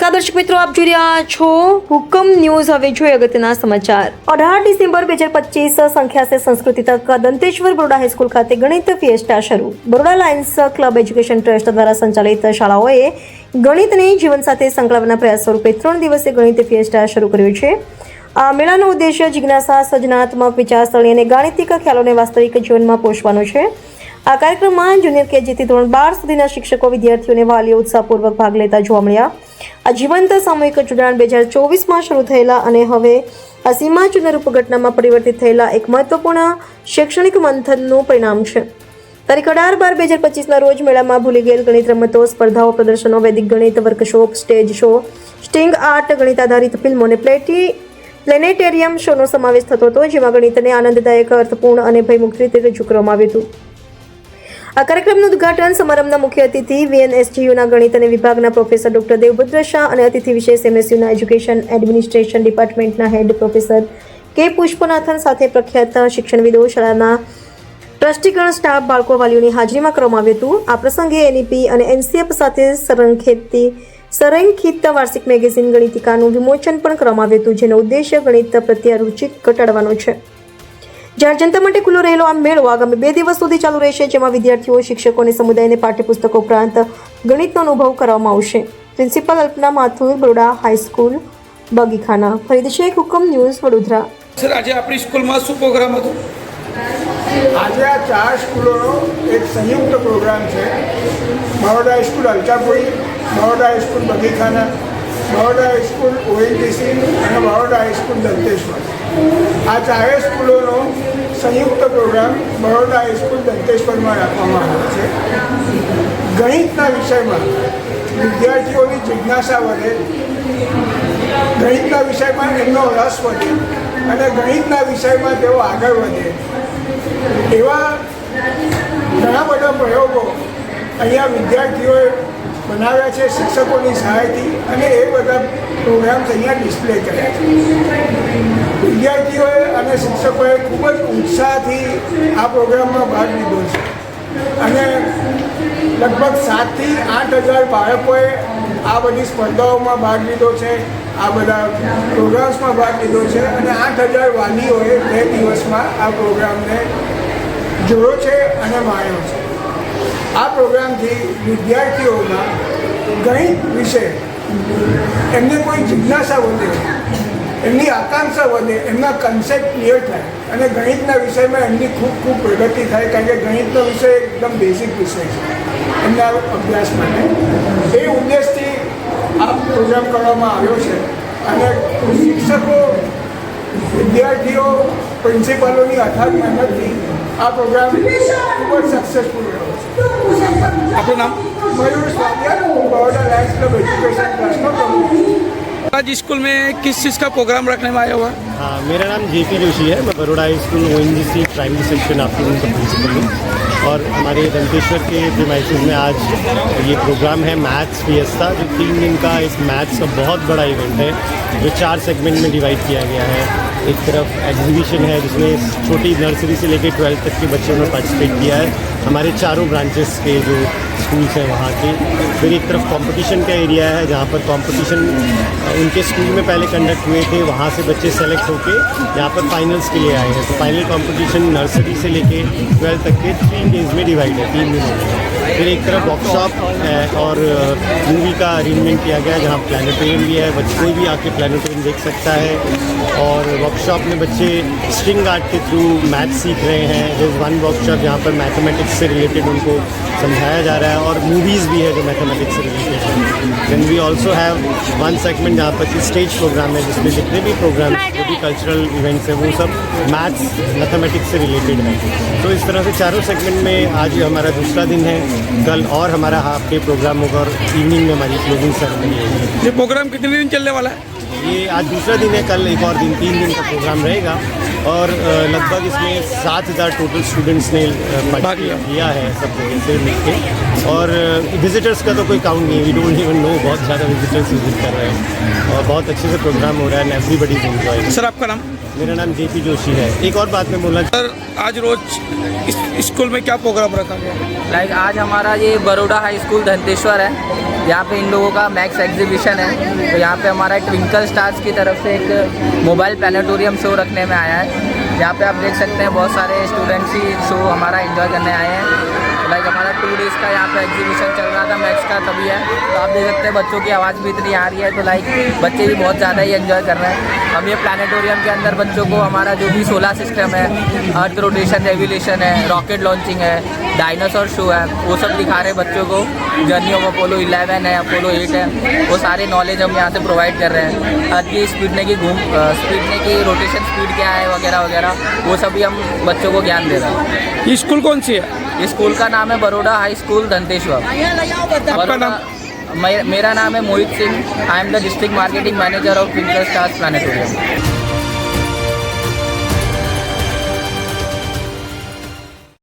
નમસ્કાર દર્શક મિત્રો, આપ જોઈ રહ્યા છો હુકમ ન્યૂઝ। હવે જોઈએ અગત્યના સમાચાર। 18 ડિસેમ્બર 2025 સંખ્યા से संस्कृति तक दंतेश्वर बरोड़ा हाईस्कूल खाते गणित फिएस्टा शुरू। Baroda Lions club education trust द्वारा संचालित शाळाओए गणितने जीवन સાથે સંકળાવવાના પ્રયાસ સ્વરૂપે 3 દિવસીય ગણિત ફિએસ્ટા શરૂ કર્યો છે। આ મેળાનો ઉદ્દેશ્ય જિજ્ઞાસા, સર્જનાત્મક વિચારસરણી અને ગાણિતિક ખ્યાલોને વાસ્તવિક જીવનમાં પોષવાનો છે। આ કાર્યક્રમમાં જુનિયર કેજીથી ધોરણ 12 સુધીના શિક્ષકો, વિદ્યાર્થીઓ અને વાલીઓ ઉત્સાહપૂર્વક ભાગ લેતા જોવા મળ્યા। આ જીવંત સામૂહિક જોડાણ 2024માં શરૂ થયેલા અને હવે આ સીમાચૂર્ણ રૂપઘટનામાં પરિવર્તિત થયેલા એક મહત્વપૂર્ણ શૈક્ષણિક મંથનનું પરિણામ છે। તારીખ 18/12/2025ના રોજ મેળામાં ભૂલી ગયેલ ગણિત રમતો, સ્પર્ધાઓ, પ્રદર્શનો, વૈદિક ગણિત workshop, stage show, sting art, ગણિત આધારિત ફિલ્મો અને પ્લેનેટેરિયમ શોનો સમાવેશ થતો હતો, જેમાં ગણિતને આનંદદાયક, અર્થપૂર્ણ અને ભયમુક્ત રીતે રજૂ કરવામાં આવ્યું હતું। આ કાર્યક્રમનું ઉદ્ઘાટન સમારંભના મુખ્ય અતિથિ VNSGUના ગણિત અને વિભાગના પ્રોફેસર ડોક્ટર દેવભદ્ર શાહ અને અતિથિ વિશેષ MSUના એજ્યુકેશન એડમિનિસ્ટ્રેશન ડિપાર્ટમેન્ટના હેડ પ્રોફેસર કે પુષ્પનાથન સાથે પ્રખ્યાત શિક્ષણવિદો, શાળાના ટ્રસ્ટીગણ, સ્ટાફ, બાળકો, વાલીઓની હાજરીમાં કરવામાં આવ્યું હતું। આ પ્રસંગે NEP અને NCF સાથે સંરેખિત વાર્ષિક મેગેઝિન ગણિતિકાનું વિમોચન પણ કરવામાં આવ્યું હતું, જેનો ઉદ્દેશ્ય ગણિત પ્રત્યે રુચિ ઘટાડવાનો છે। જ્યારે જનતા માટે ખુલ્લો રહેલો આ મેળો આગામી 2 દિવસ સુધી ચાલુ રહેશે, જેમાં વિદ્યાર્થીઓ, શિક્ષકો અને સમુદાયને પાઠ્યપુસ્તકો ઉપરાંત ગણિતનો અનુભવ કરવામાં આવશે। Principal Alpana Mathur, Baroda high school, Bagikhana. Farid Shaikh, Hukam news, Vadodara. Sir, આજે આપણી સ્કૂલમાં શું પ્રોગ્રામ હતો? આજે આ 4 સ્કૂલોનો એક સંયુક્ત પ્રોગ્રામ છે। Baroda high school Alkapuri, Baroda high school Bagikhana, Baroda high school ONGC અને બરોડા હાઈસ્કૂલ દંતેશ્વર। આ 4 સ્કૂલોનો સંયુક્ત પ્રોગ્રામ બરોડા હાઈસ્કૂલ દંતેશ્વરમાં રાખવામાં આવ્યો છે। ગણિતના વિષયમાં વિદ્યાર્થીઓની જિજ્ઞાસા વધે, ગણિતના વિષયમાં એમનો રસ વધે અને ગણિતના વિષયમાં તેઓ આગળ વધે, એવા ઘણા બધા પ્રયોગો અહીંયા વિદ્યાર્થીઓએ બનાવ્યા છે શિક્ષકોની સહાયથી, અને એ બધા પ્રોગ્રામ્સ અહીંયા ડિસ્પ્લે કર્યા છે। વિદ્યાર્થીઓએ અને શિક્ષકોએ ખૂબ જ ઉત્સાહથી આ પ્રોગ્રામમાં ભાગ લીધો છે અને લગભગ 7,000 થી 8,000 બાળકોએ આ બધી સ્પર્ધાઓમાં ભાગ લીધો છે, આ બધા પ્રોગ્રામ્સમાં ભાગ લીધો છે અને 8,000 વાલીઓએ 2 દિવસમાં આ પ્રોગ્રામને જોયો છે અને માણ્યો છે। આ પ્રોગ્રામથી વિદ્યાર્થીઓમાં ગણિત વિશે એમને કોઈ જિજ્ઞાસા વધે, એમની આકાંક્ષા વધે, એમના કન્સેપ્ટ ક્લિયર થાય અને ગણિતના વિષયમાં એમની ખૂબ પ્રગતિ થાય, કારણ કે ગણિતનો વિષય એકદમ બેઝિક વિષય છે એમના અભ્યાસ માટે। એ ઉદ્દેશથી આ પ્રોગ્રામ કરવામાં આવ્યો છે અને શિક્ષકો, વિદ્યાર્થીઓ, પ્રિન્સિપાલોની અથાગ મહેનતથી આ પ્રોગ્રામ ખૂબ જ સક્સેસફુલ રહ્યો છે। आपका नाम? Mayur Swamiya, Baroda Lions Club Education Trust का प्रमुख। आज स्कूल में किस चीज़ का प्रोग्राम रखने में आया हुआ? हाँ, मेरा नाम JP जोशी है। मैं Baroda high school ONGC primary section afternoon का प्रिंसिपल हूँ और हमारे दंतेश्वर के प्रीमाइसेस में आज ये प्रोग्राम है मैथ्स फिएस्टा, जो 3 दिन का एक मैथ्स का बहुत बड़ा इवेंट है, जो 4 सेगमेंट में डिवाइड किया गया है। एक तरफ एग्जीबिशन है जिसमें छोटी नर्सरी से लेकर 12th तक के बच्चों ने पार्टिसिपेट किया है, हमारे चारों ब्रांचेस के जो स्कूल्स हैं वहाँ के। फिर एक तरफ कंपटीशन का एरिया है जहाँ पर कंपटीशन उनके स्कूल में पहले कंडक्ट हुए थे, वहाँ से बच्चे सेलेक्ट होके यहाँ पर फाइनल्स के लिए आए हैं। तो फाइनल कंपटीशन नर्सरी से लेके 12th तक के 3 डेज में डिवाइड है, 3 दिनों में। फिर एक तरफ वर्कशॉप है और मूवी का अरेंजमेंट किया गया जहाँ प्लानिटोरियम भी है, कोई भी आके प्लानिटोरियम देख सकता है। और वर्कशॉप में बच्चे स्ट्रिंग आर्ट के थ्रू मैथ सीख रहे हैं। दिस वन वर्कशॉप जहाँ पर मैथमेटिक्स से रिलेटेड उनको समझाया जा रहा है और मूवीज़ भी है जो मैथमेटिक्स से रिलेटेड है। Then we also have one segment जहाँ पर कि स्टेज प्रोग्राम है, जिसमें जितने भी प्रोग्राम जो भी कल्चरल इवेंट्स हैं वो सब मैथ्स मैथमेटिक्स से रिलेटेड है। तो इस तरह से चारों सेगमेंट में आज हमारा दूसरा दिन है। कल और हमारा हाफ डे प्रोग्राम होगा और इवनिंग में हमारी क्लोजिंग सेरेमनी होगी। ये प्रोग्राम कितने दिन चलने वाला है? ये आज दूसरा दिन है, कल एक और दिन, 3 दिन का प्रोग्राम रहेगा और लगभग इसमें 7,000 टोटल स्टूडेंट्स ने पार्टिसिपेट किया है सब जगह से मिलकर। और विजिटर्स का तो कोई काउंट नहीं, वी डोंट इवन नो, बहुत ज़्यादा विजिटर्स विजिट कर रहे हैं और बहुत अच्छे से प्रोग्राम हो रहा है and everybody is enjoying. Sir आपका नाम? मेरा नाम JP जोशी है। एक और बात मैं बोलना सर आज रोज इस स्कूल में क्या प्रोग्राम रखा गया? लाइक आज हमारा ये बड़ौदा हाई स्कूल धंतेश्वर है, यहाँ पे इन लोगों का मैक्स एग्जीबिशन है। तो यहाँ पे हमारा ट्विंकल स्टार्स की तरफ से एक मोबाइल प्लानिटोरियम शो रखने में आया है। यहाँ पे आप देख सकते हैं बहुत सारे स्टूडेंट्स ही शो हमारा एंजॉय करने आए हैं। लाइक हमारा 2 डेज़ का यहाँ पे एग्जीबिशन चल रहा था मैक्स का, तभी है। तो आप देख सकते हैं बच्चों की आवाज़ भी इतनी आ रही है, तो लाइक बच्चे भी बहुत ज़्यादा ही एंजॉय कर रहे हैं। हम ये प्लानिटोरियम के अंदर बच्चों को हमारा जो भी सोलर सिस्टम है, अर्थ रोटेशन रेवोल्यूशन है, रॉकेट लॉन्चिंग है, डायनासोर शो है, वो सब दिखा रहे हैं बच्चों को। जर्नी ऑफ अपोलो 11 है, अपोलो 8 है, वो सारे नॉलेज हम यहाँ से प्रोवाइड कर रहे हैं। अर्थ की स्पीडने की रोटेशन स्पीड क्या है वगैरह वगैरह, वो सभी हम बच्चों को ज्ञान दे रहे हैं। ये स्कूल कौन सी है? इस स्कूल का नाम है बड़ौदा हाई स्कूल धंतेश्वर। आपका नाम? मेरा नाम है Mohit Singh. I am the district marketing manager of Twinkle Stars planetarium.